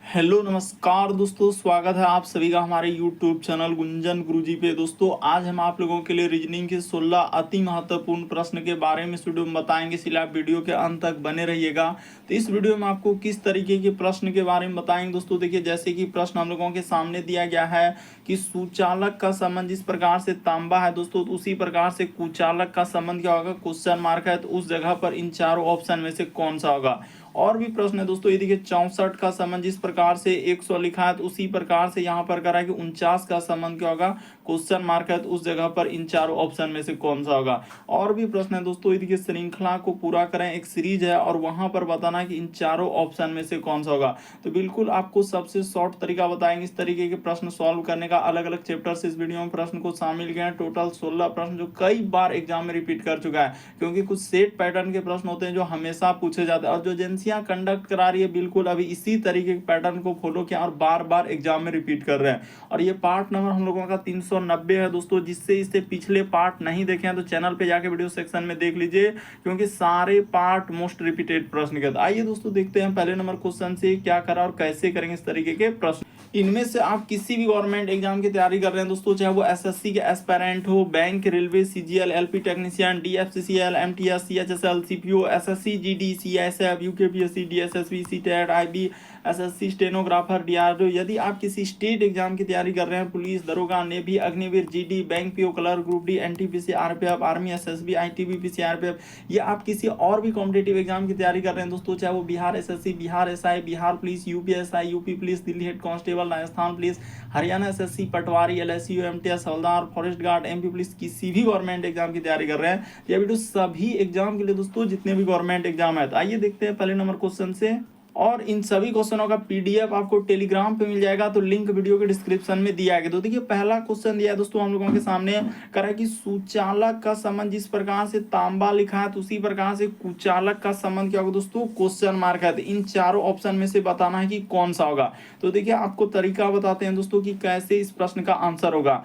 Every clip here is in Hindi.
हेलो नमस्कार दोस्तों, स्वागत है आप सभी का हमारे यूट्यूब चैनल गुंजन गुरुजी पे। दोस्तों आज हम आप लोगों के लिए रीजनिंग के 16 अति महत्वपूर्ण प्रश्न के बारे में इस वीडियो में बताएंगे, इसलिए आप वीडियो के अंत तक बने रहिएगा। तो इस वीडियो में आपको किस तरीके के प्रश्न के बारे में बताएंगे दोस्तों। देखिए, जैसे कि प्रश्न हम लोगों के सामने दिया गया है कि सुचालक का संबंध जिस प्रकार से तांबा है दोस्तों, तो उसी प्रकार से कुचालक का संबंध क्या होगा, क्वेश्चन मार्क है। तो उस जगह पर इन चारों ऑप्शन में से कौन सा होगा। और भी प्रश्न है दोस्तों, ये देखिए 64 का संबंध जिस प्रकार से 100 लिखा है, तो उसी प्रकार से यहाँ पर करा है कि 49 का संबंध क्या होगा, क्वेश्चन मार्क है। तो उस जगह पर इन चारों ऑप्शन में से कौन सा होगा। और भी प्रश्न है दोस्तों, ये देखिए श्रृंखला को पूरा करें, एक सीरीज है और वहां पर बताना है कि इन चारों ऑप्शन में से कौन सा होगा। तो बिल्कुल आपको सबसे शॉर्ट तरीका बताएंगे इस तरीके के प्रश्न सॉल्व करने का। अलग अलग चैप्टर से इस वीडियो में प्रश्न को शामिल किया है। टोटल 16 प्रश्न जो कई बार एग्जाम में रिपीट कर चुका है, क्योंकि कुछ सेट पैटर्न के प्रश्न होते हैं जो हमेशा पूछे जाते हैं, और जो एजेंसियां कंडक्ट करा रही है बिल्कुल अभी इसी तरीके के पैटर्न को फॉलो किया और बार बार एग्जाम में रिपीट कर रहे हैं। और ये पार्ट नंबर हम लोगों का 390 है दोस्तों। जिससे इससे पिछले पार्ट नहीं देखे हैं तो चैनल पे जाके वीडियो सेक्शन में देख लीजिए, क्योंकि सारे पार्ट मोस्ट रिपीटेड प्रश्न के। आइए दोस्तों देखते हैं पहले नंबर क्वेश्चन से क्या करा और कैसे करेंगे इस तरीके के प्रश्न। इनमें से आप किसी भी गवर्नमेंट एग्जाम की तैयारी कर रहे हैं दोस्तों, चाहे वो एसएससी के एस्पायरेंट हो, bank, railway, CGL, LP technician, DFCCL, MTS, CHSL, CPO, SSC, GD, CSF, UKPSC, DSSB, CTET, IB, SSC, stenographer, DRDO. यदि आप किसी स्टेट एग्जाम की तैयारी कर रहे हैं, पुलिस, दरोगा, navy, Agniveer, GD, bank PO, clerk, group D, NTPC, RPF, army, SSB, ITBP, CRPF, या आप किसी और भी कॉम्पिटेटिव एग्जाम की तैयारी कर रहे हैं दोस्तों, चाहे वो Bihar SSC, Bihar SI, Bihar police, UPSI, UP police, Delhi head constable, Rajasthan police, Haryana SSC, पटवारी, एलएसयू, एमटीएस, हवलदार, फॉरेस्ट गार्ड, एमपी पुलिस, किसी भी गवर्नमेंट एग्जाम की तैयारी कर रहे हैं, ये वीडियो सभी एग्जाम के लिए दोस्तों, जितने भी गवर्नमेंट एग्जाम है। तो आइए देखते हैं पहले नंबर क्वेश्चन से। और इन सभी क्वेश्चनों का पीडीएफ आपको टेलीग्राम पे मिल जाएगा, तो लिंक वीडियो के डिस्क्रिप्शन में दिया गया। तो देखिए पहला क्वेश्चन दिया है दोस्तों हम लोगों के सामने, करा कि सुचालक का संबंध जिस प्रकार से तांबा लिखा है, तो उसी प्रकार से कुचालक का संबंध क्या होगा दोस्तों, क्वेश्चन मार्क है। तो इन चारों ऑप्शन में से बताना है कि कौन सा होगा। तो देखिए आपको तरीका बताते हैं दोस्तों कि कैसे इस प्रश्न का आंसर होगा।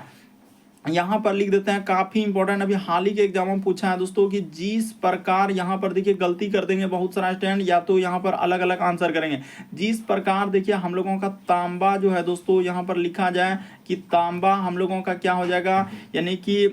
यहाँ पर लिख देते हैं, काफी इंपॉर्टेंट, अभी हाल ही के एग्जाम में पूछा है दोस्तों कि जिस प्रकार, यहाँ पर देखिए गलती कर देंगे बहुत सारा स्टूडेंट, या तो यहाँ पर अलग अलग आंसर करेंगे। जिस प्रकार देखिए हम लोगों का तांबा जो है दोस्तों, यहाँ पर लिखा जाए कि तांबा हम लोगों का क्या हो जाएगा, यानी कि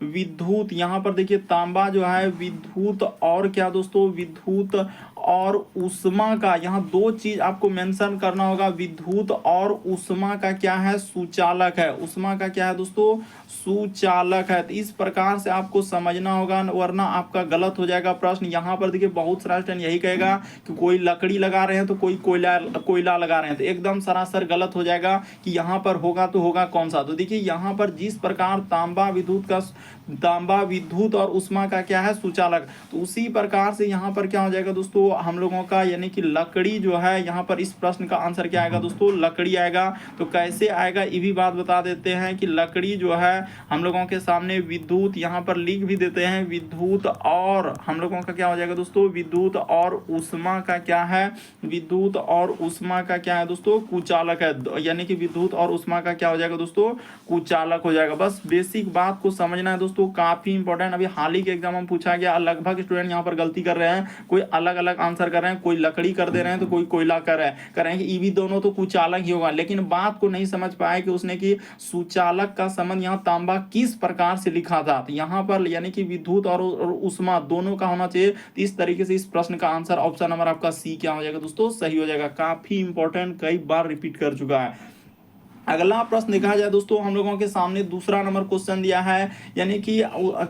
विद्युत। यहाँ पर देखिए तांबा जो है विद्युत और क्या दोस्तों, विद्युत और उष्मा का, यहाँ दो चीज आपको मेंशन करना होगा। विद्युत और उष्मा का क्या है, सुचालक है। उष्मा का क्या है दोस्तों, सुचालक है। तो इस प्रकार से आपको समझना होगा, वरना आपका गलत हो जाएगा प्रश्न। यहाँ पर देखिए बहुत सारा स्टूडेंट यही कहेगा कि कोई लकड़ी लगा रहे हैं तो कोई कोयला लगा रहे हैं, तो एकदम सरासर गलत हो जाएगा कि यहाँ पर होगा तो होगा कौन सा। तो देखिए यहाँ पर जिस प्रकार तांबा विद्युत और उष्मा का क्या है, सुचालक, तो उसी प्रकार से यहाँ पर क्या हो जाएगा दोस्तों हम लोगों का, यानी कि लकड़ी जो है, यहाँ पर इस प्रश्न का आंसर क्या आएगा दोस्तों, लकड़ी आएगा। तो कैसे आएगा ये भी बात बता देते हैं कि लकड़ी जो है हम लोगों के सामने विद्युत, यहाँ पर लिख भी देते हैं विद्युत, और हम लोगों का क्या हो जाएगा दोस्तों, विद्युत और उष्मा का क्या है, विद्युत और उष्मा का क्या है दोस्तों, कुचालक है। यानी कि विद्युत और उष्मा का क्या हो जाएगा दोस्तों, कुचालक हो जाएगा। बस बेसिक बात को समझना है दोस्तों, काफी इंपॉर्टेंट। अभी हाल ही के एग्जाम में पूछा गया, लगभग स्टूडेंट यहाँ पर गलती कर रहे हैं, कोई अलग अलग आंसर कर रहे हैं, कोई लकड़ी कर दे रहे हैं तो कोई कोयला कर रहे हैं कि ये भी दोनों तो कुचालक ही होगा, लेकिन बात को नहीं समझ पाए कि उसने कि सुचालक का संबंध यहाँ तांबा किस प्रकार से लिखा था। तो यहाँ पर यानी कि विद्युत और उष्मा दोनों का होना चाहिए। तो इस तरीके से इस प्रश्न का आंसर ऑप्शन नंबर आपका सी क्या हो जाएगा दोस्तों, सही हो जाएगा। काफी इंपॉर्टेंट, कई बार रिपीट कर चुका है। अगला प्रश्न देखा जाए दोस्तों, हम लोगों के सामने दूसरा नंबर क्वेश्चन दिया है, यानी कि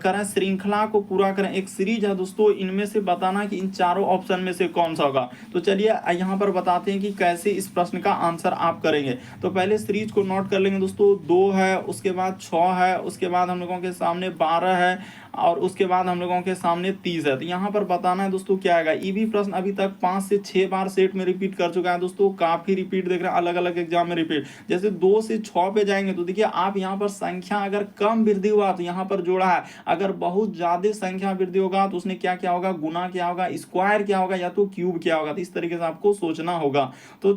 करें श्रृंखला को पूरा करें, एक सीरीज है दोस्तों, इनमें से बताना कि इन चारों ऑप्शन में से कौन सा होगा। तो चलिए यहाँ पर बताते हैं कि कैसे इस प्रश्न का आंसर आप करेंगे। तो पहले सीरीज को नोट कर लेंगे दोस्तों, 2 है, उसके बाद 6 है, उसके बाद हम लोगों के सामने 12 है, और उसके बाद हम लोगों के सामने 30 है। तो यहाँ पर बताना है दोस्तों क्या आएगा। ये भी प्रश्न अभी तक 5 से 6 बार सेट में रिपीट कर चुका है दोस्तों, काफी रिपीट देख रहे हैं, अलग अलग एग्जाम में रिपीट। जैसे 2 से 6 पे जाएंगे तो देखिए आप यहाँ पर संख्या अगर कम वृद्धि हुआ तो यहाँ पर जोड़ा है, अगर बहुत ज्यादा संख्या वृद्धि होगा तो उसने क्या क्या होगा, गुना क्या होगा, स्क्वायर क्या होगा, या तो क्यूब क्या होगा। तो इस तरीके से आपको सोचना होगा। तो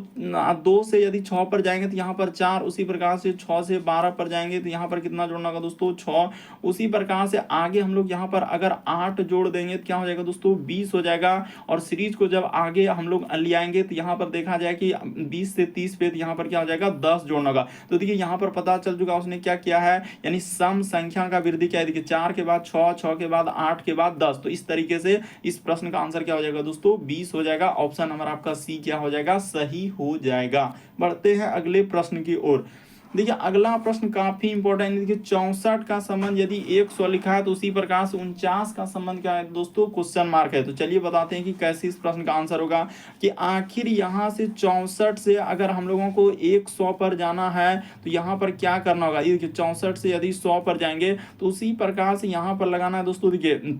2 से यदि 6 पर जाएंगे तो यहाँ पर 4, उसी प्रकार से 6 से 12 पर जाएंगे तो यहाँ पर कितना जोड़ना होगा दोस्तों, 6। उसी प्रकार से आगे हम लोग यहाँ पर अगर 8 जोड़ देंगे तो क्या हो जाएगा दोस्तों 20 हो जाएगा। और सीरीज को जब आगे हम लोग ले आएंगे तो यहाँ पर देखा जाए कि 20 से 30 पे, तो यहाँ पर क्या हो जाएगा 10 जोड़ना होगा। तो देखिए यहाँ पर पता चल चुका उसने क्या किया है, यानी सम संख्या का वृद्धि क्या है, देखिए 4 के बाद 6, 6 के बाद 8 के बाद 10। तो इस तरीके से इस प्रश्न का आंसर क्या हो जाएगा दोस्तों 20 हो जाएगा। ऑप्शन नंबर आपका सी क्या हो जाएगा, सही हो जाएगा। बढ़ते हैं अगले प्रश्न की ओर। देखिए अगला प्रश्न काफी इंपॉर्टेंट है। देखिए 64 का संबंध यदि 100 लिखा है तो उसी प्रकार से 49 का संबंध क्या है दोस्तों, क्वेश्चन मार्क है। तो चलिए बताते हैं कि कैसे इस प्रश्न का आंसर होगा। कि आखिर यहाँ से 64 से अगर हम लोगों को 100 पर जाना है तो यहाँ पर क्या करना होगा। ये देखिए 64 से यदि 100 पर जाएंगे तो उसी प्रकार से यहाँ पर लगाना है दोस्तों। देखिए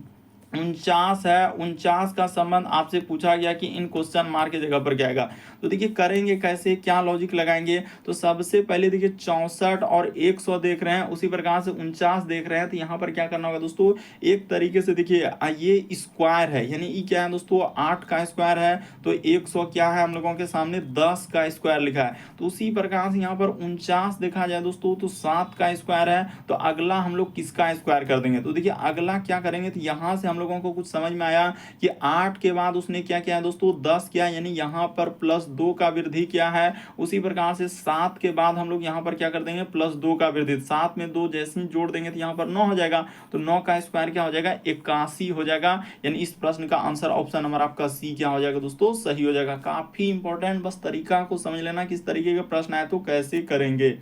49 है, 49 का संबंध आपसे पूछा गया कि इन क्वेश्चन मार्क की जगह पर क्या आएगा। तो देखिए करेंगे कैसे, क्या लॉजिक लगाएंगे। तो सबसे पहले देखिए 64 और 100 देख रहे हैं, उसी प्रकार से 49 देख रहे हैं। तो यहाँ पर क्या करना होगा दोस्तों, एक तरीके से देखिए ये स्क्वायर है, यानी ये क्या है दोस्तों 8 का स्क्वायर है। तो 100 क्या है हम लोगों के सामने 10 का स्क्वायर लिखा है। तो उसी प्रकार से यहाँ पर 49 देखा जाए दोस्तों तो 7 का स्क्वायर है। तो अगला हम लोग किसका स्क्वायर कर देंगे। तो देखिए अगला क्या करेंगे, तो यहाँ से हम लोगों को कुछ समझ में आया कि 8 के बाद उसने क्या किया है दोस्तों 10 किया, यानी यहाँ पर +2 का वृद्धि किया है। उसी प्रकार से 7 के बाद हम लोग यहाँ पर क्या कर देंगे +2 का वृद्धि, 7 में 2 जैसे ही जोड़ देंगे तो यहाँ पर 9 हो जाएगा। तो 9 का स्क्वायर क्या हो जाएगा 81 हो जाएगा। यानी इस प्रश्न का आंसर ऑप्शन नंबर आपका सी क्या हो जाएगा दोस्तों, सही हो जाएगा। काफी इंपॉर्टेंट, बस तरीका को समझ लेना किस तरीके का प्रश्न आए तो कैसे करेंगे।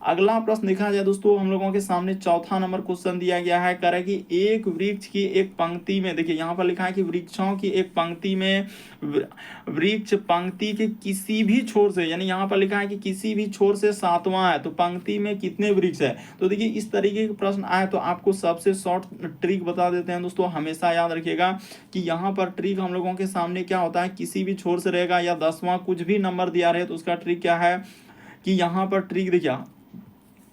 अगला प्रश्न देखा जाए दोस्तों हम लोगों के सामने चौथा नंबर क्वेश्चन दिया गया है। कह रहा है कि एक वृक्ष की एक पंक्ति में, देखिए यहाँ पर लिखा है कि वृक्षों की एक पंक्ति में वृक्ष पंक्ति के किसी भी छोर से, यानी यहाँ पर लिखा है कि किसी भी छोर से 7वां है, तो पंक्ति में कितने वृक्ष है। तो देखिए इस तरीके के प्रश्न आए तो आपको सबसे शॉर्ट ट्रिक बता देते हैं दोस्तों। हमेशा याद रखिएगा कि यहाँ पर ट्रिक हम लोगों के सामने क्या होता है, किसी भी छोर से रहेगा या 10वां कुछ भी नंबर दिया रहे तो उसका ट्रिक क्या है कि यहाँ पर ट्रिक देखिए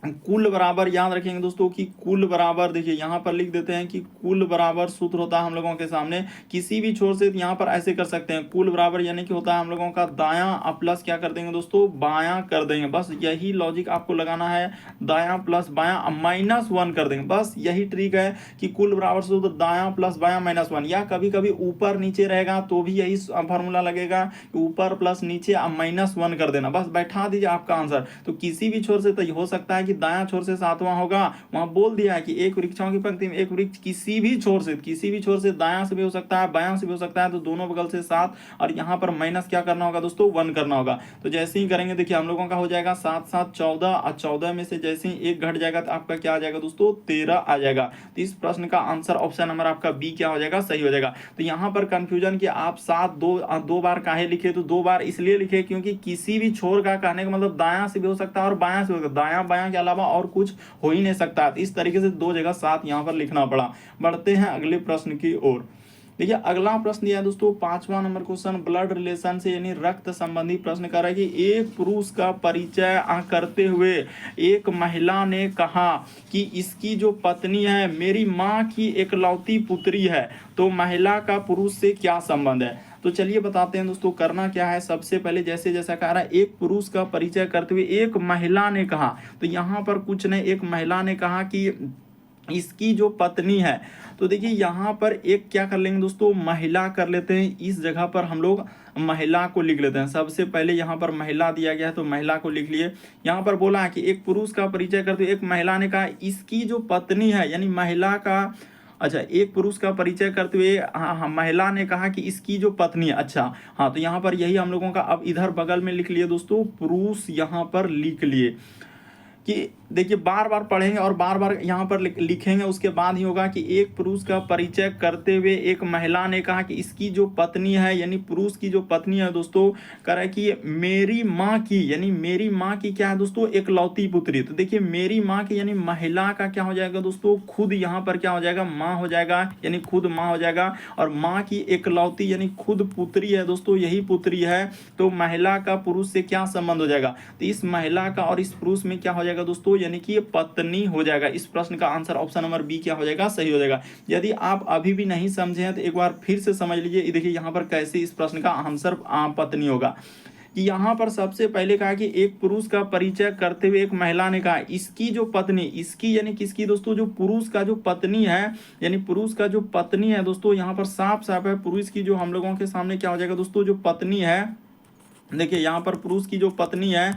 कुल बराबर, याद रखेंगे दोस्तों कि कुल बराबर, देखिए यहाँ पर लिख देते हैं कि कुल बराबर सूत्र होता है हम लोगों के सामने किसी भी छोर से। यहाँ पर ऐसे कर सकते हैं कुल बराबर, यानी कि होता है हम लोगों का दायां प्लस क्या कर देंगे दोस्तों बायां कर देंगे। बस यही लॉजिक आपको लगाना है, दायां प्लस बायां -1 कर देंगे। बस यही ट्रिक है कि कुल बराबर सूत्र दायां प्लस बायां -1, या कभी कभी ऊपर नीचे रहेगा तो भी यही फॉर्मूला लगेगा, ऊपर प्लस नीचे -1 कर देना। बस बैठा दीजिए आपका आंसर। तो किसी भी छोर से तो हो सकता है कि दायां छोर से 7वां होगा, वहां बोल दिया है कि एक वृक्षों की पंक्ति में एक वृक्ष किसी भी छोर से दायां से भी हो सकता है बायां से भी हो सकता है, तो दोनों बगल से 7, और यहाँ पर माइनस क्या करना होगा दोस्तों 1 करना होगा। तो जैसे ही करेंगे देखिए हम लोगों का हो जाएगा 7 7 14, और 14 में से जैसे ही एक घट जाएगा तो आपका क्या आ जाएगा दोस्तों 13 आ जाएगा। तो इस प्रश्न का आंसर ऑप्शन नंबर आपका बी क्या हो जाएगा, सही हो जाएगा। तो यहाँ पर कंफ्यूजन कि आप 7 दो बार काहे लिखे, तो 2 बार इसलिए लिखे क्योंकि किसी भी छोर का कहने का मतलब दायां से भी हो सकता है और बायां से भी हो सकता है, दायां बायां के अलावा और कुछ हो ही नहीं सकता। तो इस तरीके से 2 जगह 7 यहाँ पर लिखना पड़ा। बढ़ते हैं अगले प्रश्न की ओर। देखिए अगला प्रश्न दिया है दोस्तों 5वां नंबर क्वेश्चन ब्लड रिलेशन से, यानी रक्त संबंधी प्रश्न कर रहा है कि एक पुरुष का परिचय करते हुए एक महिला ने कहा कि इसकी जो पत्नी है मेरी माँ की एकलौती पुत्री है, तो महिला का पुरुष से क्या संबंध है। तो चलिए बताते हैं दोस्तों करना क्या है। सबसे पहले जैसे जैसा कह रहा है एक पुरुष का परिचय करते हुए एक महिला ने कहा, तो यहाँ पर कुछ नहीं, एक महिला ने कहा कि इसकी जो पत्नी है। तो देखिए यहाँ पर एक क्या कर लेंगे दोस्तों महिला कर लेते हैं, इस जगह पर हम लोग महिला को लिख लेते हैं। सबसे पहले यहाँ पर महिला दिया गया है तो महिला को लिख लिए। यहाँ पर बोला है कि एक पुरुष का परिचय करते हुए एक महिला ने कहा इसकी जो पत्नी है, यानी महिला का, अच्छा एक पुरुष का परिचय करते हुए हाँ महिला ने कहा कि इसकी जो पत्नी है। अच्छा हाँ, तो यहाँ पर यही हम लोगों का, अब इधर बगल में लिख लिए दोस्तों पुरुष, यहाँ पर लिख लिए कि देखिए बार बार पढ़ेंगे और बार बार यहाँ पर लिखेंगे, उसके बाद ही होगा कि एक पुरुष का परिचय करते हुए एक महिला ने कहा कि इसकी जो पत्नी है, यानी पुरुष की जो पत्नी है दोस्तों कह रहा है कि मेरी माँ की, यानी मेरी माँ की क्या है दोस्तों एकलौती पुत्री। तो देखिए मेरी माँ की यानी महिला का क्या हो जाएगा दोस्तों खुद, यहाँ पर क्या हो जाएगा माँ हो जाएगा, यानी खुद माँ हो जाएगा। और माँ की एकलौती यानी खुद पुत्री है दोस्तों, यही पुत्री है, तो महिला का पुरुष से क्या संबंध हो जाएगा। तो इस महिला का और इस पुरुष में क्या हो जाएगा दोस्तों, यानी कि ये पत्नी हो जाएगा। इस प्रश्न का आंसर ऑप्शन नंबर बी क्या हो जाएगा, सही हो जाएगा। यदि आप अभी भी नहीं समझे हैं तो एक बार फिर से समझ लीजिए। देखिए यहाँ पर कैसे इस प्रश्न का आंसर पत्नी होगा। कि यहाँ पर सबसे पहले कहा कि एक पुरुष का परिचय करते हुए एक महिला ने कहा इसकी जो पत्नी, इसकी यानी किसकी दोस्तों, जो पुरुष का जो पत्नी है, यानी पुरुष का जो पत्नी है दोस्तों, यहाँ पर साफ साफ है पुरुष की जो हम लोगों के सामने क्या हो जाएगा दोस्तों, जो पत्नी है। देखिए यहाँ पर पुरुष की जो पत्नी है,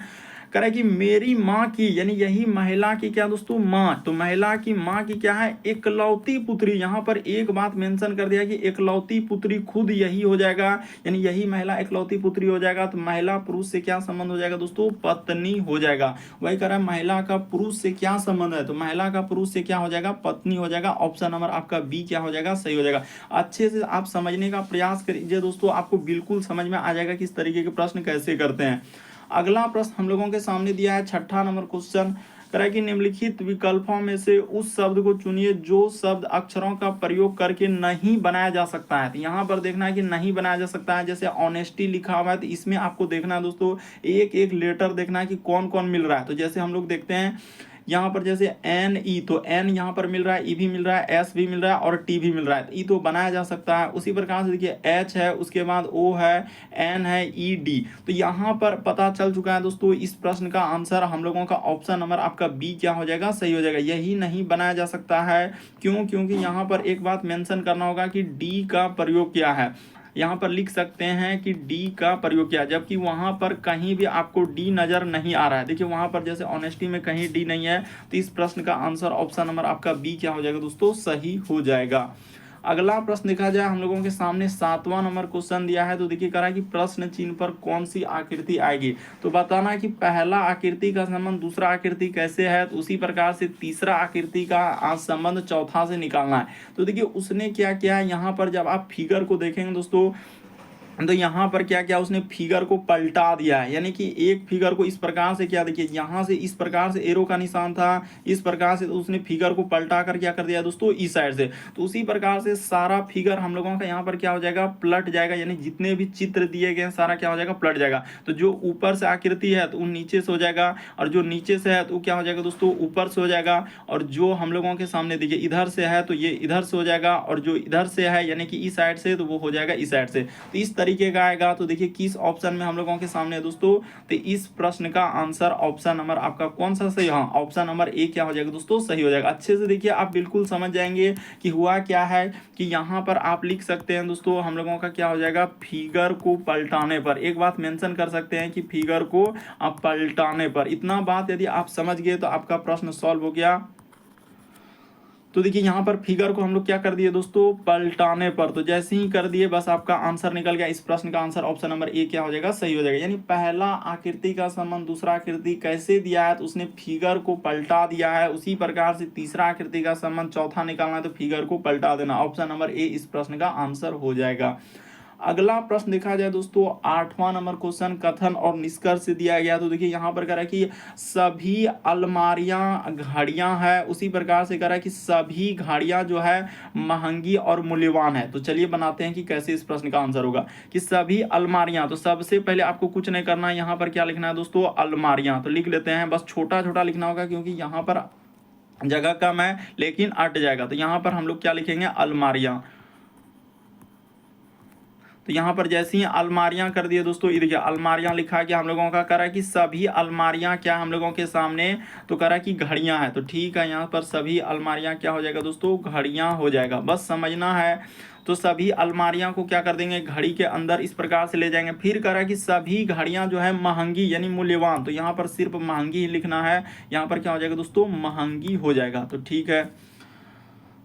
कह रहा है कि मेरी माँ की, यानी यही महिला की क्या दोस्तों, माँ, तो महिला की माँ की क्या है, एकलौती पुत्री। यहाँ पर एक बात मेंशन कर दिया कि एकलौती पुत्री खुद यही हो जाएगा, यानी यही महिला एकलौती पुत्री हो जाएगा। तो महिला पुरुष से क्या संबंध हो जाएगा दोस्तों, पत्नी हो जाएगा। वही कह रहा है महिला का पुरुष से क्या संबंध है, तो महिला का पुरुष से क्या हो जाएगा, पत्नी हो जाएगा। ऑप्शन नंबर आपका बी क्या हो जाएगा, सही हो जाएगा। अच्छे से आप समझने का प्रयास करिए दोस्तों, आपको बिल्कुल समझ में आ जाएगा किस तरीके के प्रश्न कैसे करते हैं। अगला प्रश्न हम लोगों के सामने दिया है 6ठा नंबर क्वेश्चन, कह रहा है कि निम्नलिखित विकल्पों में से उस शब्द को चुनिए जो शब्द अक्षरों का प्रयोग करके नहीं बनाया जा सकता है। तो यहाँ पर देखना है कि नहीं बनाया जा सकता है, जैसे ऑनेस्टी लिखा हुआ है, तो इसमें आपको देखना है दोस्तों एक एक लेटर देखना है कि कौन कौन मिल रहा है। तो जैसे हम लोग देखते हैं यहाँ पर जैसे एन ई, तो एन यहाँ पर मिल रहा है, ई भी मिल रहा है, एस भी मिल रहा है और टी भी मिल रहा है, ई तो बनाया जा सकता है। उसी प्रकार से देखिए एच है, उसके बाद ओ है, एन है, ई डी, तो यहाँ पर पता चल चुका है दोस्तों इस प्रश्न का आंसर हम लोगों का ऑप्शन नंबर आपका बी क्या हो जाएगा, सही हो जाएगा। यही नहीं बनाया जा सकता है, क्यों, क्योंकि यहाँ पर एक बात मेंशन करना होगा कि डी का प्रयोग क्या है। यहाँ पर लिख सकते हैं कि डी का प्रयोग किया, जबकि वहां पर कहीं भी आपको डी नजर नहीं आ रहा है। देखिए वहां पर जैसे ऑनेस्टी में कहीं डी नहीं है, तो इस प्रश्न का आंसर ऑप्शन नंबर आपका बी क्या हो जाएगा दोस्तों, सही हो जाएगा। अगला प्रश्न देखा जाए हम लोगों के सामने 7वां नंबर क्वेश्चन दिया है। तो देखिए कह रहा है कि प्रश्न चिन्ह पर कौन सी आकृति आएगी, तो बताना है कि पहला आकृति का संबंध दूसरा आकृति कैसे है, तो उसी प्रकार से तीसरा आकृति का संबंध चौथा से निकालना है। तो देखिए उसने क्या किया है, यहाँ पर जब आप फिगर को देखेंगे दोस्तों, तो यहाँ पर क्या किया उसने, फिगर को पलटा दिया है, यानी कि एक फिगर को इस प्रकार से, क्या देखिए यहाँ से इस प्रकार से एरो का निशान था, इस प्रकार से, तो उसने फिगर को पलटा कर क्या कर दिया दोस्तों, इस साइड से। तो उसी प्रकार से सारा फिगर हम लोगों का यहाँ पर क्या हो जाएगा, पलट जाएगा, यानी जितने भी चित्र दिए गए सारा क्या हो जाएगा, पलट जाएगा। तो जो ऊपर से आकृति है तो वो नीचे से हो जाएगा, और जो नीचे से है तो क्या हो जाएगा दोस्तों, ऊपर से हो जाएगा। और जो हम लोगों के सामने देखिए इधर से है तो ये इधर से हो जाएगा, और जो इधर से है यानी कि इस साइड से, तो वो हो जाएगा इस साइड से। तो इस तरीके का आएगा। तो देखिए किस ऑप्शन में हम लोगों के सामने है दोस्तों, तो इस प्रश्न का आंसर ऑप्शन नंबर आपका कौन सा सही, हाँ ऑप्शन नंबर ए क्या हो जाएगा दोस्तों, सही हो जाएगा। अच्छे से देखिए आप बिल्कुल समझ जाएंगे कि हुआ क्या है, कि यहाँ पर आप लिख सकते हैं दोस्तों हम लोगों का क्या हो जाएगा, फिगर को पलटाने पर। एक बात मेंशन कर सकते हैं कि फिगर को आप पलटाने पर, इतना बात यदि आप समझ गए तो आपका प्रश्न सॉल्व हो गया। तो देखिए यहाँ पर फिगर को हम लोग क्या कर दिए दोस्तों, पलटाने पर, तो जैसे ही कर दिए बस आपका आंसर निकल गया। इस प्रश्न का आंसर ऑप्शन नंबर ए क्या हो जाएगा, सही हो जाएगा। यानी पहला आकृति का संबंध दूसरा आकृति कैसे दिया है, तो उसने फिगर को पलटा दिया है। उसी प्रकार से तीसरा आकृति का संबंध चौथा निकालना है तो फिगर को पलटा देना। ऑप्शन नंबर ए इस प्रश्न का आंसर हो जाएगा। अगला प्रश्न देखा जाए दोस्तों 8वां नंबर क्वेश्चन कथन और निष्कर्ष दिया गया। तो देखिए यहाँ पर कह रहा है कि सभी अलमारियां घड़ियां हैं, उसी प्रकार से कह रहा है कि सभी घड़ियां जो है महंगी और मूल्यवान है। तो चलिए बनाते हैं कि कैसे इस प्रश्न का आंसर होगा, कि सभी अलमारियां, तो सबसे पहले आपको कुछ नहीं करना है, यहाँ पर क्या लिखना है दोस्तों, अलमारियां। तो लिख लेते हैं, बस छोटा छोटा लिखना होगा क्योंकि यहाँ पर जगह कम है लेकिन अट जाएगा। तो यहाँ पर हम लोग क्या लिखेंगे, अलमारियां। तो यहाँ पर जैसे ही अलमारियां कर दिए दोस्तों, ये देखिए अलमारियां लिखा गया हम लोगों का, कह रहा है कि सभी अलमारियां क्या हम लोगों के सामने, तो कह रहा है कि घड़ियां हैं। तो ठीक है, यहाँ पर सभी अलमारियां क्या हो जाएगा दोस्तों, घड़ियां हो जाएगा, बस समझना है। तो सभी अलमारियां को क्या कर देंगे, घड़ी के अंदर इस प्रकार से ले जाएंगे। फिर कह रहा है कि सभी घड़ियां जो है महंगी यानी मूल्यवान, तो यहाँ पर सिर्फ महंगी ही लिखना है, यहाँ पर क्या हो जाएगा दोस्तों, महंगी हो जाएगा। तो ठीक है,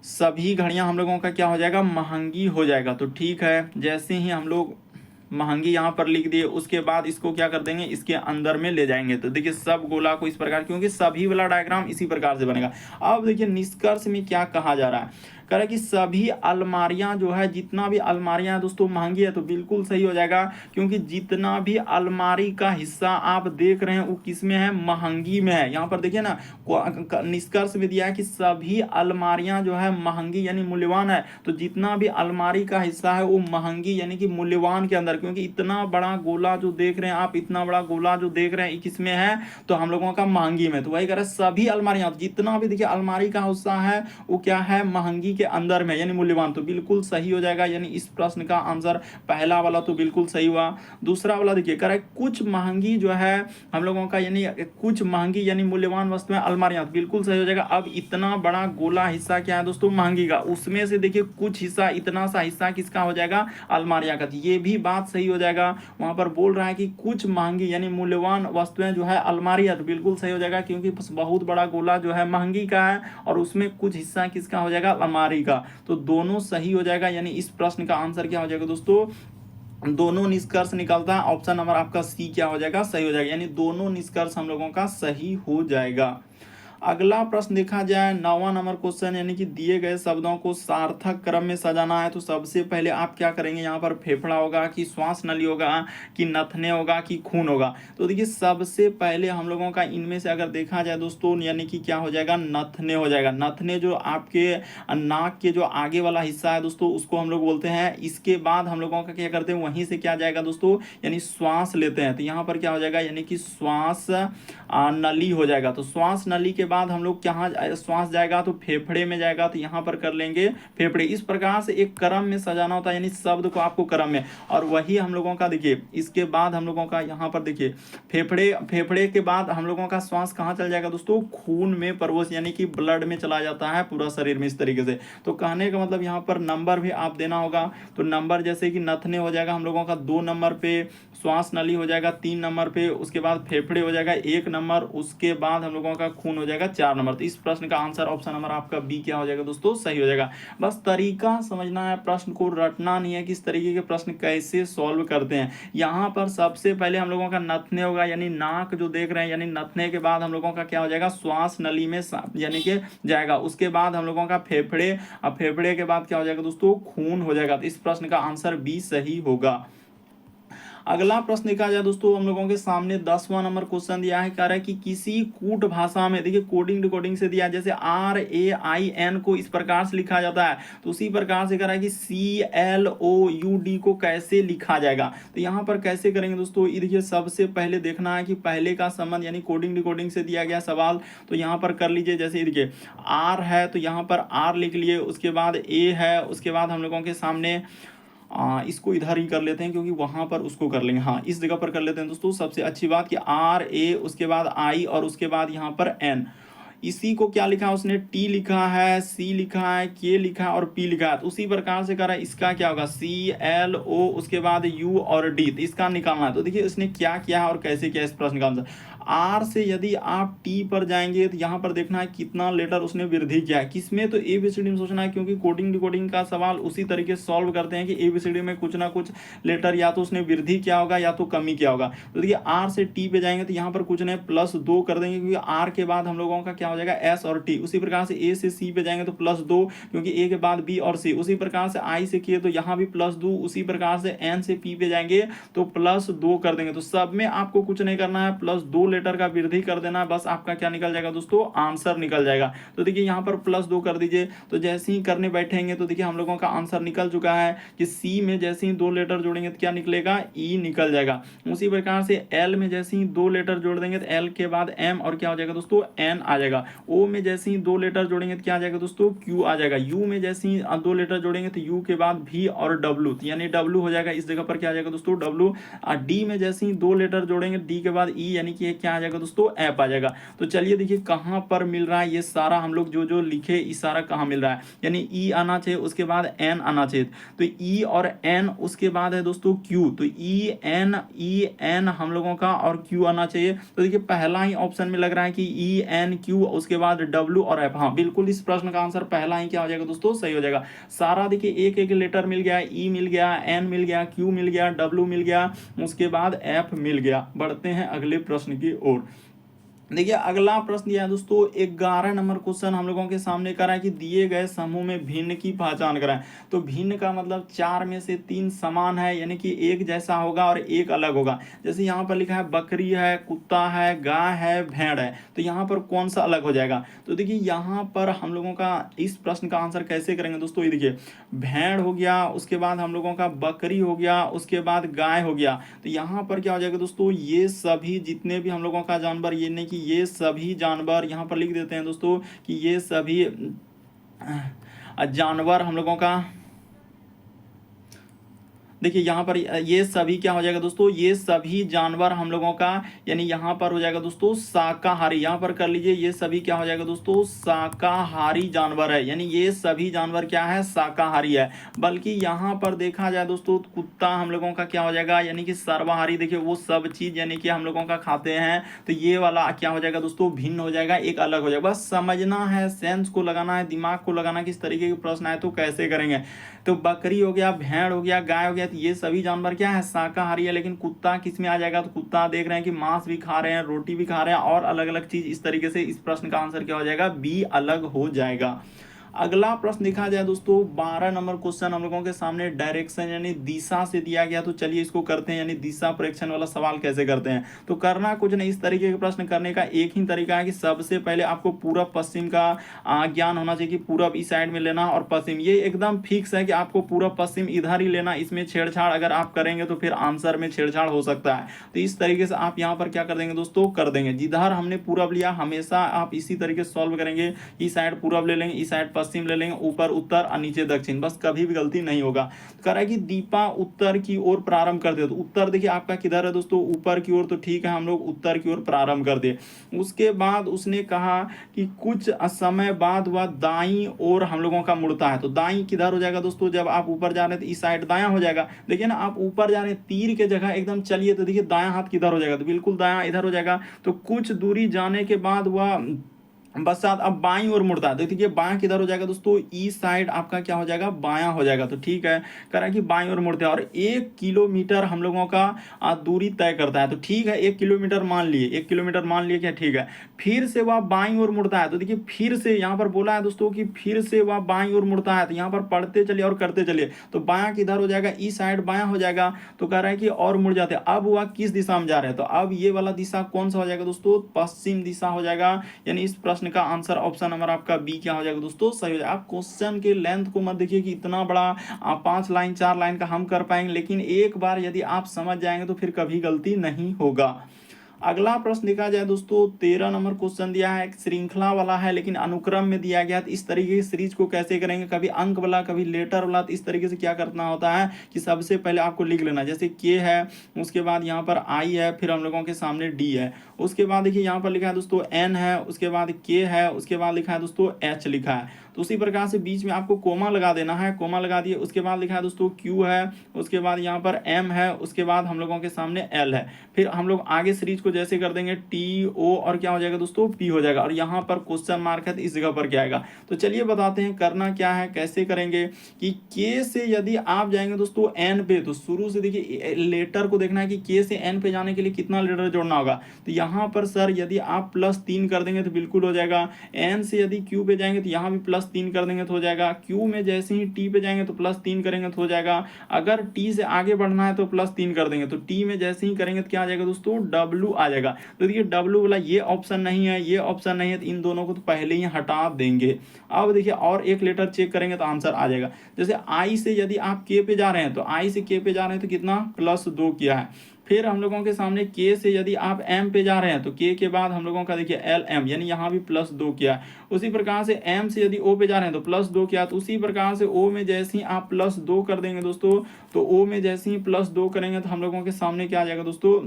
सभी घड़ियां हम लोगों का क्या हो जाएगा, महंगी हो जाएगा। तो ठीक है, जैसे ही हम लोग महंगी यहाँ पर लिख दिए, उसके बाद इसको क्या कर देंगे, इसके अंदर में ले जाएंगे। तो देखिए सब गोला को इस प्रकार, क्योंकि सभी वाला डायग्राम इसी प्रकार से बनेगा। अब देखिए निष्कर्ष में क्या कहा जा रहा है, कह रहा है कि सभी अलमारियां जो है, जितना भी अलमारियां हैं दोस्तों महंगी है। तो बिल्कुल सही हो जाएगा, क्योंकि जितना भी अलमारी का हिस्सा आप देख रहे हैं वो किस में है, महंगी में है। यहाँ पर देखिए ना निष्कर्ष में दिया है कि सभी अलमारियां जो है महंगी यानी मूल्यवान है। तो जितना भी अलमारी का हिस्सा है वो महंगी यानी कि मूल्यवान के अंदर, क्योंकि इतना बड़ा गोला जो देख रहे हैं आप, इतना बड़ा गोला जो देख रहे हैं किस में है, तो हम लोगों का महंगी में। तो वही कह रहे हैं सभी अलमारियां, जितना भी देखिए अलमारी का हिस्सा है वो क्या है, महंगी के अंदर में यानी मूल्यवान, तो बिल्कुल सही हो जाएगा। यानी इस प्रश्न का आंसर पहला वाला तो बिल्कुल सही हुआ। दूसरा वाला देखिए कह रहा है कुछ महंगी जो है हम लोगों का यानी कुछ महंगी यानी मूल्यवान वस्तुएं अलमारियां, तो बिल्कुल सही हो जाएगा। अब इतना बड़ा गोला हिस्सा क्या है दोस्तों, महंगी का, उसमें से देखिए कुछ हिस्सा, इतना सा हिस्सा किसका हो जाएगा, अलमारियां का, ये भी बात सही हो जाएगा। वहां पर बोल रहा है कि कुछ महंगी यानी मूल्यवान वस्तुएं जो है अलमारियां, तो बिल्कुल सही हो जाएगा क्योंकि बहुत बड़ा गोला जो है महंगी का है और उसमें कुछ हिस्सा किसका हो जाएगा, अलमारी का। तो दोनों सही हो जाएगा। यानी इस प्रश्न का आंसर क्या हो जाएगा दोस्तों, दोनों निष्कर्ष निकलता है। ऑप्शन नंबर आपका सी क्या हो जाएगा, सही हो जाएगा। यानी दोनों निष्कर्ष हम लोगों का सही हो जाएगा। अगला प्रश्न देखा जाए 9वां नंबर क्वेश्चन, यानी कि दिए गए शब्दों को सार्थक क्रम में सजाना है। तो सबसे पहले आप क्या करेंगे, यहाँ पर फेफड़ा होगा कि श्वास नली होगा कि नथने होगा कि खून होगा। तो देखिए सबसे पहले हम लोगों का इनमें से अगर देखा जाए दोस्तों, यानी कि क्या हो जाएगा, नथने हो जाएगा। नथने जो आपके नाक के जो आगे वाला हिस्सा है दोस्तों, उसको हम लोग बोलते हैं। इसके बाद हम लोगों का क्या करते हैं, वहीं से क्या जाएगा दोस्तों, यानी श्वास लेते हैं। तो यहाँ पर क्या हो जाएगा, यानी कि श्वास नली हो जाएगा। तो श्वास नली के बाद हम लोग कहाँ श्वास जाएगा, तो फेफड़े में जाएगा। तो यहाँ पर कर लेंगे फेफड़े। इस प्रकार से एक क्रम में सजाना होता है, यानी शब्द को आपको क्रम में। और वही हम लोगों का देखिए इसके बाद हम लोगों का यहाँ पर देखिए फेफड़े के बाद हम लोगों का श्वास कहाँ चल जाएगा दोस्तों, खून में प्रवेश, यानी कि ब्लड में चला जाता है पूरा शरीर में, इस तरीके से। तो कहने का मतलब यहाँ पर नंबर भी आप देना होगा। तो नंबर जैसे कि नथने हो जाएगा हम लोगों का 2 नंबर पे, श्वास नली हो जाएगा 3 नंबर पे, उसके बाद फेफड़े हो जाएगा 1 नंबर, उसके बाद हम लोगों का खून हो जाएगा 4 नंबर। तो इस प्रश्न का आंसर ऑप्शन नंबर आपका बी क्या हो जाएगा दोस्तों, सही हो जाएगा। बस तरीका समझना है, प्रश्न को रटना नहीं है, किस तरीके के प्रश्न कैसे सॉल्व करते हैं। यहाँ पर सबसे पहले हम लोगों का नथने होगा, यानी नाक जो देख रहे हैं, यानी नथने के बाद हम लोगों का क्या हो जाएगा, श्वास नली में यानी कि जाएगा। उसके बाद हम लोगों का फेफड़े, अब फेफड़े के बाद क्या हो जाएगा दोस्तों, खून हो जाएगा। तो इस प्रश्न का आंसर बी सही होगा। अगला प्रश्न देखा जाए दोस्तों, हम लोगों के सामने 10वां नंबर क्वेश्चन दिया है। कह रहा है कि किसी कूट भाषा में, देखिए कोडिंग डिकोडिंग से दिया है, जैसे RAIN को इस प्रकार से लिखा जाता है, तो उसी प्रकार से कह रहा है कि CLOUD को कैसे लिखा जाएगा। तो यहाँ पर कैसे करेंगे दोस्तों, ये देखिए सबसे पहले देखना है कि पहले का संबंध, यानी कोडिंग डिकोडिंग से दिया गया सवाल। तो यहाँ पर कर लीजिए, जैसे देखिए R है तो यहाँ पर R लिख लिए, उसके बाद A है, उसके बाद हम लोगों के सामने इसको इधर ही कर लेते हैं क्योंकि वहां पर उसको कर लेंगे, हाँ इस जगह पर कर लेते हैं दोस्तों। सबसे अच्छी बात कि RA, उसके बाद I और उसके बाद यहाँ पर N। इसी को क्या लिखा है उसने, T लिखा है, C लिखा है, K लिखा है और P लिखा है। तो उसी प्रकार से कर रहा है, इसका क्या होगा, CLO, उसके बाद U और D, तो इसका निकालना है। तो देखिए इसने क्या किया है और कैसे किया इस प्रश्न का आंसर। R से यदि आप T पर जाएंगे तो यहाँ पर देखना है कितना लेटर उसने वृद्धि किया है, किसमें, तो ABCD में सोचना है, क्योंकि कोडिंग डिकोडिंग का सवाल उसी तरीके से सॉल्व करते हैं कि ABCD में कुछ ना कुछ लेटर या तो उसने वृद्धि किया होगा या तो कमी किया होगा। तो देखिए R से T पे जाएंगे तो यहाँ पर कुछ नहीं, +2 कर देंगे, क्योंकि R के बाद हम लोगों का क्या हो जाएगा, S और T। उसी प्रकार से A से C पे जाएंगे तो +2, क्योंकि A के बाद B और C। उसी प्रकार से I से K तो यहाँ भी +2। उसी प्रकार से N से P पे जाएंगे तो +2 कर देंगे। तो सब में आपको कुछ नहीं करना है, +2 लेटर का वृद्धि कर देना है, बस आपका क्या निकल जाएगा दोस्तों, आंसर निकल जाएगा। तो देखिए यहाँ पर +2 कर दीजिए। तो जैसे ही करने बैठेंगे तो देखिए हम लोगों का आंसर निकल चुका है कि C में जैसे ही 2 लेटर जोड़ेंगे तो क्या निकलेगा, E निकल जाएगा। उसी प्रकार से L में जैसे ही 2 लेटर जोड़ देंगे तो L के बाद M और क्या हो जाएगा दोस्तों, N आ जाएगा। O में जैसे ही 2 लेटर जोड़ेंगे तो क्या आ जाएगा दोस्तों, Q आ जाएगा। U में जैसे ही 2 लेटर जोड़ेंगे तो U के बाद V और W, यानी W हो जाएगा। इस जगह पर क्या आ जाएगा दोस्तों, W। D में जैसे ही 2 लेटर जोड़ेंगे D के बाद E, यानी कि क्या आ जाएगा दोस्तों, F आ जाएगा। तो चलिए देखिए कहाँ पर मिल रहा है ये सारा, हम लोग जो जो लिखे इस सारा कहाँ मिल रहा है, यानी E आना चाहिए, उसके बाद N आना चाहिए। तो E और N, उसके बाद है दोस्तों Q। तो E N हम लोगों का और Q आना चाहिए। तो देखिए पहला ही ऑप्शन में लग रहा है कि ENQ, उसके बाद W और F। हाँ बिल्कुल इस प्रश्न का आंसर पहला ही क्या हो जाएगा दोस्तों, सही हो जाएगा। सारा देखिए एक एक लेटर मिल गया, E मिल गया, N मिल गया, Q मिल गया, W मिल गया, उसके बाद F मिल गया। बढ़ते हैं अगले प्रश्न की ओर। देखिए अगला प्रश्न यह है दोस्तों, 11 नंबर क्वेश्चन हम लोगों के सामने करा है कि दिए गए समूह में भिन्न की पहचान कराएं। तो भिन्न का मतलब 4 में से 3 समान है, यानी कि एक जैसा होगा और एक अलग होगा। जैसे यहाँ पर लिखा है बकरी है, कुत्ता है, गाय है, भेड़ है, तो यहाँ पर कौन सा अलग हो जाएगा। तो देखिए यहाँ पर हम लोगों का इस प्रश्न का आंसर कैसे करेंगे दोस्तों, ये देखिए भेड़ हो गया, उसके बाद हम लोगों का बकरी हो गया, उसके बाद गाय हो गया। तो यहाँ पर क्या हो जाएगा दोस्तों, ये सभी जितने भी हम लोगों का जानवर, ये नहीं कि ये सभी जानवर, यहाँ पर लिख देते हैं दोस्तों कि ये सभी जानवर हम लोगों का, देखिए यहाँ पर ये सभी क्या हो जाएगा दोस्तों, ये सभी जानवर हम लोगों का, यानी यहाँ पर हो जाएगा दोस्तों शाकाहारी। यहाँ पर कर लीजिए, ये सभी क्या हो जाएगा दोस्तों, शाकाहारी जानवर है, यानी ये सभी जानवर क्या है, शाकाहारी है। बल्कि यहाँ पर देखा जाए दोस्तों, कुत्ता हम लोगों का क्या हो जाएगा, यानी कि सर्वाहारी। देखिए वो सब चीज यानी कि हम लोगों का खाते हैं, तो ये वाला क्या हो जाएगा दोस्तों, भिन्न हो जाएगा, एक अलग हो जाएगा। बस समझना है, सेंस को लगाना है, दिमाग को लगाना, किस तरीके के प्रश्न आए तो कैसे करेंगे। तो बकरी हो गया, भेड़ हो गया, गाय हो गया, तो ये सभी जानवर क्या है, शाकाहारी है। लेकिन कुत्ता किस में आ जाएगा, तो कुत्ता देख रहे हैं कि मांस भी खा रहे हैं, रोटी भी खा रहे हैं और अलग अलग चीज। इस तरीके से इस प्रश्न का आंसर क्या हो जाएगा, बी अलग हो जाएगा। अगला प्रश्न देखा जाए दोस्तों, 12 नंबर क्वेश्चन हम लोगों के सामने डायरेक्शन यानी दिशा से दिया गया। तो चलिए इसको करते हैं, यानी दिशा प्रेक्षण वाला सवाल कैसे करते हैं। तो करना कुछ नहीं, इस तरीके के प्रश्न करने का एक ही तरीका है कि सबसे पहले आपको पूरब पश्चिम का ज्ञान होना चाहिए कि पूरब इस साइड में लेना और पश्चिम ये एकदम फिक्स है कि आपको पूरब पश्चिम इधर ही लेना। इसमें छेड़छाड़ अगर आप करेंगे तो फिर आंसर में छेड़छाड़ हो सकता है। तो इस तरीके से आप यहाँ पर क्या कर देंगे दोस्तों, कर देंगे। जिधर हमने पूरब लिया हमेशा आप इसी तरीके से सॉल्व करेंगे। इस साइड पूरब ले लेंगे, इस साइड पश्चिम ले लेंगे, ऊपर उत्तर और नीचे दक्षिण, बस कभी भी गलती नहीं होगा। कह रहा है कि दीपा उत्तर की ओर प्रारंभ कर दे। तो उत्तर देखिए आपका किधर है दोस्तों, ऊपर की ओर। तो ठीक है, हम लोग उत्तर की ओर प्रारंभ कर दे। उसके बाद उसने कहा कि कुछ समय बाद वह दाई ओर हम लोगों का मुड़ता है। तो दाई किधर हो जाएगा दोस्तों, जब आप ऊपर जा रहे हैं तो इस साइड दायां हो जाएगा। देखिए ना, आप ऊपर जा रहे हैं तीर के जगह एकदम चलिए, तो देखिए दायां हाथ किधर हो जाएगा, तो बिल्कुल दायां इधर हो जाएगा। तो कुछ दूरी जाने के बाद वह बरसात अब बाईं ओर मुड़ता है। तो देखिए बायां किधर हो जाएगा दोस्तों, ईस्ट साइड आपका क्या हो जाएगा, बायां हो जाएगा। तो ठीक है, कह रहा है कि बाईं ओर मुड़ते हैं और 1 किलोमीटर हम लोगों का दूरी तय करता है। तो ठीक है, 1 किलोमीटर मान लिए, 1 किलोमीटर मान लिए क्या, ठीक है। फिर से वह बाईं ओर मुड़ता है। तो देखिए फिर से यहाँ पर बोला है दोस्तों कि फिर से वह बाईं ओर मुड़ता है। तो यहाँ पर पढ़ते चलिए और करते चलिए। तो बायां किधर हो जाएगा, ईस्ट साइड बायां हो जाएगा। तो कह रहा है कि और मुड़ जाते हैं। अब वह किस दिशा में जा रहे हैं, तो अब ये वाला दिशा कौन सा हो जाएगा दोस्तों, पश्चिम दिशा हो जाएगा। यानी इस प्रश्न का आंसर ऑप्शन नंबर आपका बी क्या हो जाएगा दोस्तों, सही हो जाएगा। आप क्वेश्चन के लेंथ को मत देखिए कि इतना बड़ा 5 लाइन 4 लाइन का हम कर पाएंगे, लेकिन एक बार यदि आप समझ जाएंगे तो फिर कभी गलती नहीं होगा। अगला प्रश्न देखा जाए दोस्तों, 13 नंबर क्वेश्चन दिया है, एक श्रृंखला वाला है लेकिन अनुक्रम में दिया गया। तो इस तरीके की सीरीज को कैसे करेंगे, कभी अंक वाला कभी लेटर वाला। तो इस तरीके से क्या करना होता है कि सबसे पहले आपको लिख लेना, जैसे के है, उसके बाद यहाँ पर आई है, फिर हम लोगों के सामने डी है, उसके बाद देखिए यहाँ पर लिखा है दोस्तों एन है, उसके बाद के है, उसके बाद लिखा है दोस्तों एच लिखा है। तो उसी प्रकार से बीच में आपको कोमा लगा देना है, कोमा लगा दिए। उसके बाद लिखा है दोस्तों क्यू है, उसके बाद यहाँ पर एम है, उसके बाद हम लोगों के सामने एल है। फिर हम लोग आगे सीरीज को जैसे कर देंगे टी ओ और क्या हो जाएगा दोस्तों, पी हो जाएगा। और यहाँ पर क्वेश्चन मार्क है तो इस जगह पर क्या आएगा। तो चलिए बताते हैं करना क्या है, कैसे करेंगे कि के से यदि आप जाएंगे दोस्तों एन पे, तो शुरू से देखिए लेटर को देखना है कि के से एन पे जाने के लिए कितना लेटर जोड़ना होगा। तो यहाँ पर सर यदि आप +3 कर देंगे तो बिल्कुल हो जाएगा। एन से यदि क्यू पे जाएंगे तो यहाँ भी +3 कर देंगे तो हो जाएगा। क्यू में जैसे ही टी पे जाएंगे तो +3 करेंगे तो हो जाएगा। अगर टी से आगे बढ़ना है तो +3 कर देंगे। तो टी में जैसे ही करेंगे तो क्या आ जाएगा दोस्तों, डब्ल्यू आ जाएगा। तो देखिए डब्ल्यू वाला ये ऑप्शन नहीं है, ये ऑप्शन नहीं है, तो इन दोनों को तो पहले ही हटा देंगे। अब देखिए और एक लेटर चेक करेंगे तो आंसर आ जाएगा। जैसे आई से यदि आप के पे जा रहे हैं, तो आई से के पे जा रहे हैं तो कितना, +2 किया है। फिर हम लोगों के सामने के से यदि आप एम पे जा रहे हैं, तो के के बाद हम लोगों का देखिए एल एम, यानी यहाँ भी +2 किया है। उसी प्रकार से एम से यदि ओ पे जा रहे हैं तो +2 किया। तो उसी प्रकार से ओ में जैसे ही आप +2 कर देंगे दोस्तों, तो ओ में जैसे ही +2 करेंगे तो हम लोगों के सामने क्या आ जाएगा दोस्तों,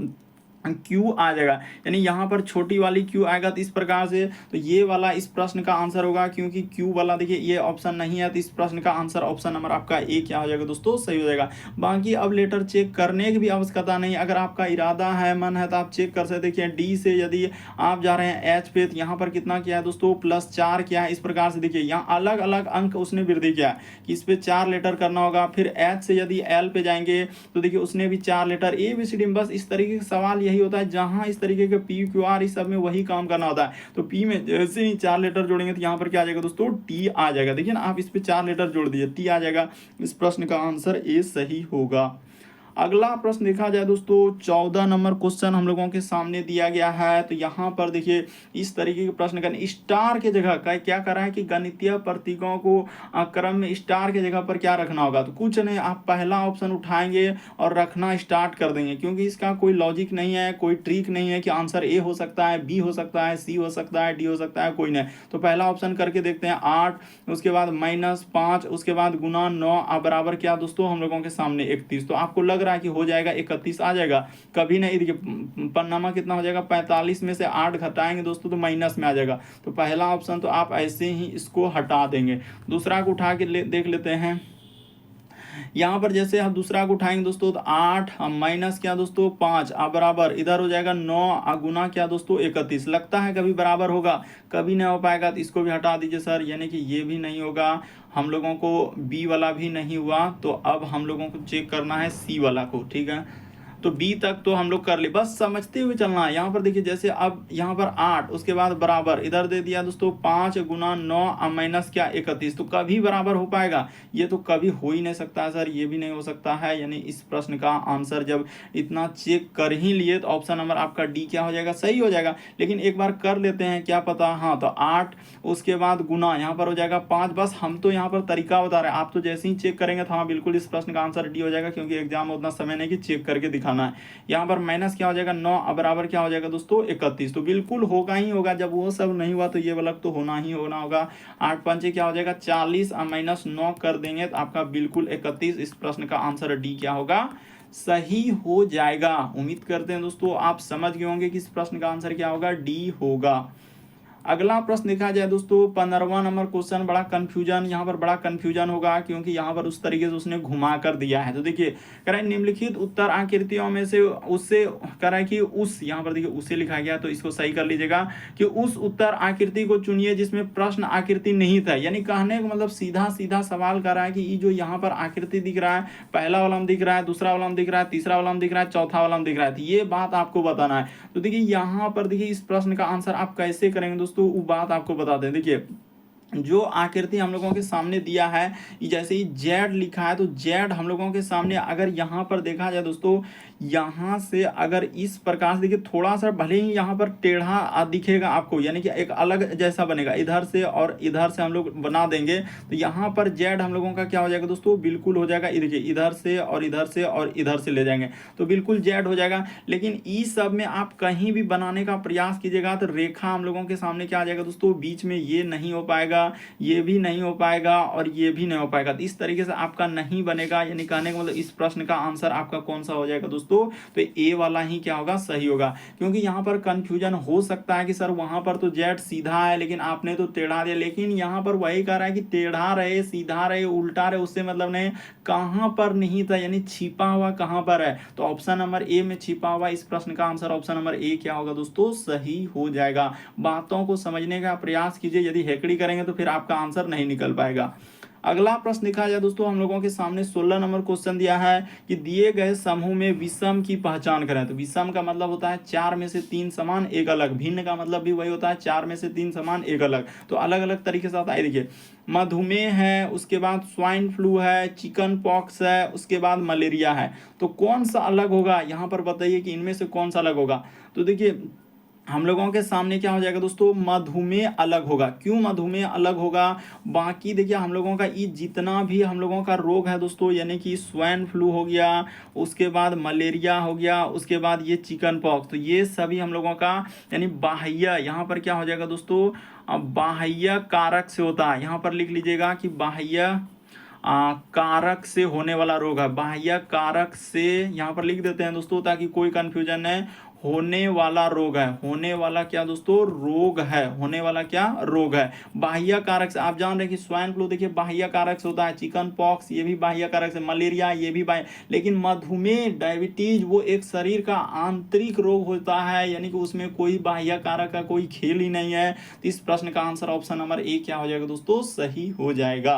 क्यू आ जाएगा। यानी यहाँ पर छोटी वाली क्यू आएगा। तो इस प्रकार से तो ये वाला इस प्रश्न का आंसर होगा, क्योंकि क्यू वाला देखिए ये ऑप्शन नहीं है। तो इस प्रश्न का आंसर ऑप्शन नंबर आपका ए क्या हो जाएगा दोस्तों, सही हो जाएगा। बाकी अब लेटर चेक करने की भी आवश्यकता नहीं, अगर आपका इरादा है, मन है, तो आप चेक कर सकते। देखिए डी से यदि आप जा रहे हैं एच पे, तो यहाँ पर कितना किया है दोस्तों, +4 किया है। इस प्रकार से देखिए यहाँ अलग अलग अंक उसने वृद्धि किया कि इस पे 4 लेटर करना होगा। फिर एच से यदि एल पे जाएंगे तो देखिए उसने भी 4 लेटर, ABCD में बस इस तरीके का सवाल यही होता है, जहां इस तरीके के पी क्यू आर इस सब में वही काम करना होता है। तो पी में जैसे ही 4 लेटर जोड़ेंगे तो यहाँ पर क्या आ जाएगा दोस्तों, टी आ जाएगा। देखिए ना, आप इस पे 4 लेटर जोड़ दीजिए, टी आ जाएगा। इस प्रश्न का आंसर ए सही होगा। अगला प्रश्न देखा जाए दोस्तों 14 नंबर क्वेश्चन हम लोगों के सामने दिया गया है। तो यहाँ पर देखिए इस तरीके के प्रश्न का स्टार के जगह का क्या कर रहा है कि गणितीय प्रतीकों को क्रम में स्टार के जगह पर क्या रखना होगा। तो कुछ नहीं, आप पहला ऑप्शन उठाएंगे और रखना स्टार्ट कर देंगे, क्योंकि इसका कोई लॉजिक नहीं है, कोई ट्रिक नहीं है कि आंसर ए हो सकता है, बी हो सकता है, सी हो सकता है, डी हो सकता है, कोई नहीं। तो पहला ऑप्शन करके देखते हैं 8, उसके बाद -5, उसके बाद गुना 9 बराबर क्या दोस्तों हम लोगों के सामने 31। तो आपको लग रहा है कि हो जाएगा 31 आ जाएगा, कभी नहीं। देखिए पन्नामा कितना हो जाएगा, 45 में से 8 घटाएंगे दोस्तों तो माइनस में आ जाएगा। तो पहला ऑप्शन तो आप ऐसे ही इसको हटा देंगे। दूसरा को उठा के देख लेते हैं। यहाँ पर जैसे हम दूसरा को उठाएंगे दोस्तों तो 8 माइनस क्या दोस्तों 5 बराबर इधर हो जाएगा 9 गुना क्या दोस्तों 31। लगता है कभी बराबर होगा, कभी नहीं हो पाएगा। तो इसको भी हटा दीजिए सर, यानी कि ये भी नहीं होगा। हम लोगों को बी वाला भी नहीं हुआ, तो अब हम लोगों को चेक करना है सी वाला को, ठीक है। तो बी तक तो हम लोग कर ले, बस समझते हुए चलना है। यहाँ पर देखिए जैसे अब यहाँ पर 8, उसके बाद बराबर इधर दे दिया दोस्तों 5 गुना 9 माइनस क्या 31। तो कभी बराबर हो पाएगा, ये तो कभी हो ही नहीं सकता सर, ये भी नहीं हो सकता है। यानी इस प्रश्न का आंसर जब इतना चेक कर ही लिए तो ऑप्शन नंबर आपका डी क्या हो जाएगा, सही हो जाएगा। लेकिन एक बार कर लेते हैं, क्या पता। हाँ, तो 8 उसके बाद गुना यहाँ पर हो जाएगा 5। बस हम तो यहाँ पर तरीका बता रहे हैं, आप तो जैसे ही चेक करेंगे तो हाँ बिल्कुल इस प्रश्न का आंसर डी हो जाएगा, क्योंकि एग्जाम में उतना समय नहीं कि चेक करके दिखाना है। यहाँ पर माइनस क्या हो जाएगा 9 बराबर क्या हो जाएगा दोस्तों 31। तो बिल्कुल होगा ही होगा, जब वो सब नहीं हुआ तो ये वाला तो होना ही होगा। 8 पंचे क्या हो जाएगा 40 -9 कर देंगे तो आपका बिल्कुल 31। इस प्रश्न का आंसर डी क्या होगा, सही हो जाएगा। उम्मीद करते हैं दोस्तों आप समझ गए होंगे कि इस प्रश्न का आंसर क्या होगा, डी होगा। अगला प्रश्न देखा जाए दोस्तों 15वां नंबर क्वेश्चन, बड़ा कंफ्यूजन, यहाँ पर बड़ा कंफ्यूजन होगा, क्योंकि यहाँ पर उस तरीके से उसने घुमा कर दिया है। तो देखिए कह रहा है निम्नलिखित उत्तर आकृतियों में से उससे कह रहा है कि उस, यहाँ पर देखिए उससे लिखा गया, तो इसको सही कर लीजिएगा कि उस उत्तर आकृति को चुनिए जिसमें प्रश्न आकृति नहीं था। यानी कहने का मतलब सीधा सीधा सवाल कर रहा है कि ये जो यहाँ पर आकृति दिख रहा है, पहला वाला में दिख रहा है, दूसरा वाला में दिख रहा है, तीसरा वाला में दिख रहा है, चौथा वाला में दिख रहा है, तो ये बात आपको बताना है। तो देखिए यहाँ पर देखिए इस प्रश्न का आंसर आप कैसे करेंगे दोस्तों, वो बात आपको बताते हैं। देखिए जो आकृति हम लोगों के सामने दिया है, जैसे ही जेड लिखा है, तो जेड हम लोगों के सामने अगर यहाँ पर देखा जाए दोस्तों, यहाँ से अगर इस प्रकार से देखिए थोड़ा सा भले ही यहाँ पर टेढ़ा दिखेगा आपको, यानी कि एक अलग जैसा बनेगा, इधर से और इधर से हम लोग बना देंगे तो यहाँ पर जेड हम लोगों का क्या हो जाएगा दोस्तों, बिल्कुल हो जाएगा। देखिए इधर से और इधर से और इधर से ले जाएंगे तो बिल्कुल जेड हो जाएगा। लेकिन इस सब में आप कहीं भी बनाने का प्रयास कीजिएगा तो रेखा हम लोगों के सामने क्या आ जाएगा दोस्तों, बीच में ये नहीं हो पाएगा, ये भी नहीं हो पाएगा और ये भी नहीं हो पाएगा। तो इस तरीके से आपका नहीं बनेगा। यानी कहने का मतलब इस प्रश्न का आंसर आपका कौन सा हो जाएगा दोस्तों, तो ए वाला ही क्या होगा, सही होगा। क्योंकि यहाँ पर कंफ्यूजन हो सकता है कि सर वहां पर तो जेड सीधा है लेकिन आपने तो टेढ़ा दिया, लेकिन यहाँ पर वही कह रहा है कि टेढ़ा रहे, सीधा रहे, उल्टा रहे, उससे मतलब नहीं कहां पर नहीं था, यानी छिपा हुआ कहां पर है। तो ऑप्शन नंबर ए में छिपा हुआ, इस प्रश्न का आंसर ऑप्शन नंबर ए क्या होगा दोस्तों, सही हो जाएगा। बातों को समझने का प्रयास कीजिए, यदि हेकड़ी करेंगे तो फिर आपका आंसर नहीं निकल पाएगा। अगला प्रश्न देखा जाए दोस्तों, हम लोगों के सामने 16 नंबर क्वेश्चन दिया है कि दिए गए समूह में विषम की पहचान करें। तो विषम का मतलब होता है 4 में से 3 समान एक अलग, भिन्न का मतलब भी वही होता है 4 में से 3 समान एक अलग। तो अलग अलग तरीके से आता है। देखिए मधुमेह है, उसके बाद स्वाइन फ्लू है, चिकन पॉक्स है, उसके बाद मलेरिया है। तो कौन सा अलग होगा, यहाँ पर बताइए कि इनमें से कौन सा अलग होगा। तो देखिए हम लोगों के सामने क्या हो जाएगा दोस्तों, मधुमेह अलग होगा। क्यों मधुमेह अलग होगा, बाकी देखिए हम लोगों का ये जितना भी हम लोगों का रोग है दोस्तों, यानी कि स्वाइन फ्लू हो गया, उसके बाद मलेरिया हो गया, उसके बाद ये चिकन पॉक्स, तो ये सभी हम लोगों का यानी बाह्य, यहाँ पर क्या हो जाएगा दोस्तों, बाह्य कारक से होता है। यहाँ पर लिख लीजिएगा कि बाह्य कारक से होने वाला रोग है। बाह्य कारक से यहाँ पर लिख देते हैं दोस्तों ताकि कोई कंफ्यूजन है। होने वाला रोग है, होने वाला क्या दोस्तों, रोग है, होने वाला क्या रोग है। बाह्य कारक से आप जान रहे हैं कि स्वाइन फ्लू देखिए बाह्य कारक से होता है, चिकन पॉक्स ये भी बाह्य कारक से, मलेरिया ये भी बाह्य, लेकिन मधुमेह डायबिटीज वो एक शरीर का आंतरिक रोग होता है, यानी कि उसमें कोई बाह्य कारक का कोई खेल ही नहीं है। तो इस प्रश्न का आंसर ऑप्शन नंबर ए क्या हो जाएगा दोस्तों, सही हो जाएगा।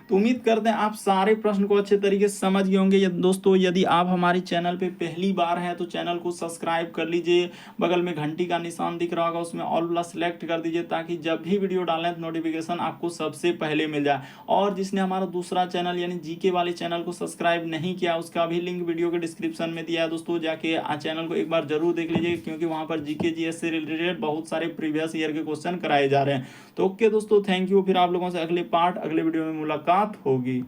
तो उम्मीद करते हैं आप सारे प्रश्न को अच्छे तरीके से समझ गए होंगे। दोस्तों यदि आप हमारे चैनल पे पहली बार हैं तो चैनल को सब्सक्राइब कर लीजिए, बगल में घंटी का निशान दिख रहा होगा उसमें ऑल वाला सेलेक्ट कर दीजिए, ताकि जब भी वीडियो डालें तो नोटिफिकेशन आपको सबसे पहले मिल जाए। और जिसने हमारा दूसरा चैनल यानी जीके वाले चैनल को सब्सक्राइब नहीं किया, उसका भी लिंक वीडियो के डिस्क्रिप्शन में दिया है दोस्तों, जाके चैनल को एक बार जरूर देख लीजिए, क्योंकि वहां पर जीके जीएस से रिलेटेड बहुत सारे प्रीवियस ईयर के क्वेश्चन कराए जा रहे हैं। तो ओके दोस्तों, थैंक यू। फिर आप लोगों से अगले वीडियो में मुलाकात होगी।